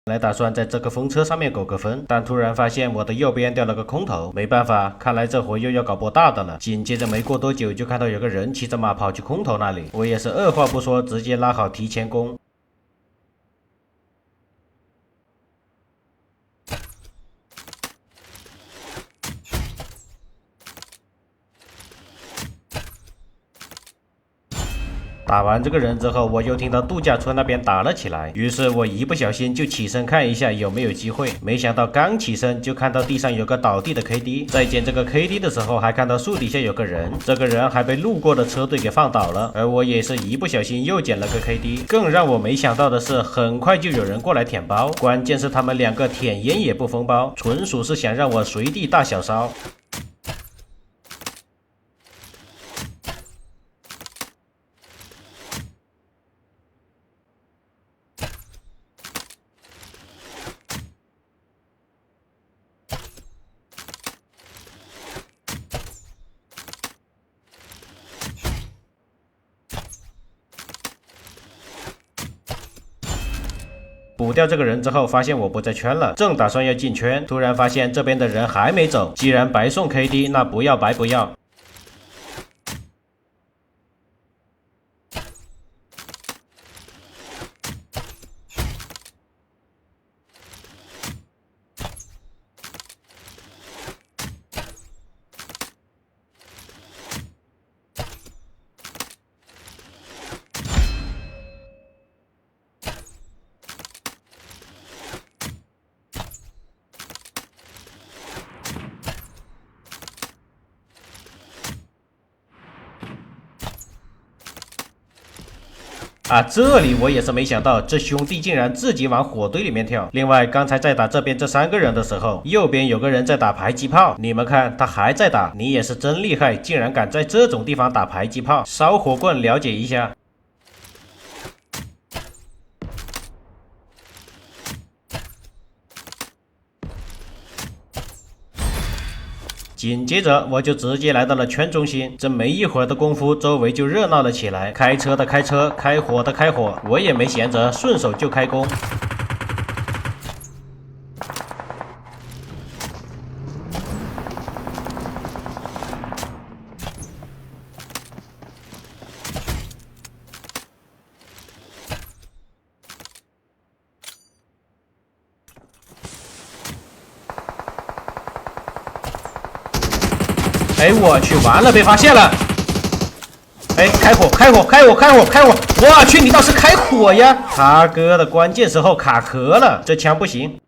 本来打算在这个风车上面苟个分，但突然发现我的右边掉了个空投，没办法，看来这回又要搞波大的了。紧接着没过多久，就看到有个人骑着马跑去空投那里，我也是二话不说，直接拉好提前攻。打完这个人之后，我又听到度假村那边打了起来，于是我一不小心就起身看一下有没有机会，没想到刚起身就看到地上有个倒地的 KD， 在捡这个 KD 的时候还看到树底下有个人，这个人还被路过的车队给放倒了，而我也是一不小心又捡了个 KD。 更让我没想到的是，很快就有人过来舔包，关键是他们两个舔烟也不封包，纯属是想让我随地大小烧。补掉这个人之后，发现我不在圈了，正打算要进圈，突然发现这边的人还没走。既然白送 KD， 那不要白不要。这里我也是没想到，这兄弟竟然自己往火堆里面跳。另外，刚才在打这边这3个人的时候，右边有个人在打排击炮，你们看他还在打，你也是真厉害，竟然敢在这种地方打排击炮，烧火棍了解一下。紧接着我就直接来到了圈中心，这没一会儿的功夫，周围就热闹了起来，开车的开车，开火的开火，我也没闲着，顺手就开工。哎，我去，完了，被发现了！哎，开火，开火，开火，开火，开火！我去，你倒是开火呀！他哥的关键时候卡壳了，这枪不行。